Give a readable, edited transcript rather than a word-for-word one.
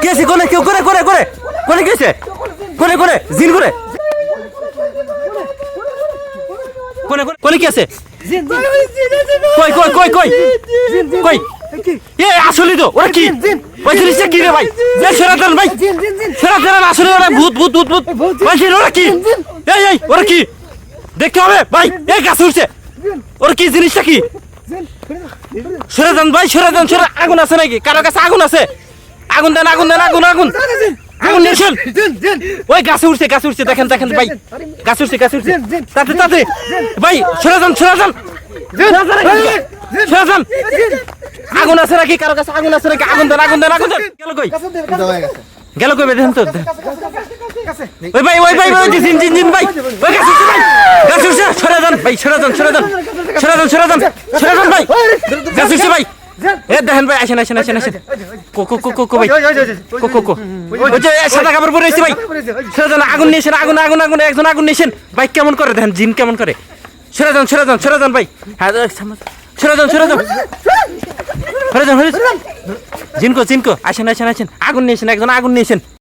কি আছে কোনে কেউ করে করে করে কোনে কি আছে কোনে করে জিন করে কোনে কোনে কি আছে কই কই কই কই কই এ আসলে তো ওরা কি ওই জিনিসটা কি রে ভাই এ সরাতন ভাই সরাতন আসলে ওরা ভূত ভূত ভূত ভূত ভাই ওরা কি এই এই ওরা কি দেখতে হবে ভাই এই গাছ উঠছে ওরা কি জিনিসটা কি সরাতন ভাই সরাতন সরা আগুন আছে নাকি কারো কাছে আগুন আছে আগুন দেন আগুন দেন আগুন আগুন আগুন নিয়েছেন ওই গাছে উঠছে দেখেন দেখেন ভাই গাছ উঠছে তাতে তাতে ভাই সরাতন সরাতন সরাতন আগুন আছে নাকি কারো কাছে আগুন আছে নাকি আগুন দেন আগুন দেন আগুন দেন গেল কই গেল কই দেখেন তো ওই ভাই ওই জিন জিন জিন ভাই ওই গাছ উঠছে সরাতন ভাই সরাতন সরাতন সরাতন সরাতন সরাতন ভাই গাছ উঠছে ভাই এ দেখেন ভাই আসেন আসেন আসেন আসেন কোকো কোকো কোকো ভাই কোকো কোকো ওই যে সাদা কাপড় পরে আইছে ভাই সরাতন আগুন নিয়েছেন আগুন আগুন আগুন একজন আগুন নিয়েছেন ভাই কেমন করে দেখেন জিন কেমন করে সরাতন সরাতন সরাতন ভাই হ্যাঁ সরাতন সরাতন সরাতন জিনকো জিনকো আসেন আসেন আসেন আগুন নিয়েছেন একজন আগুন নিয়েছেন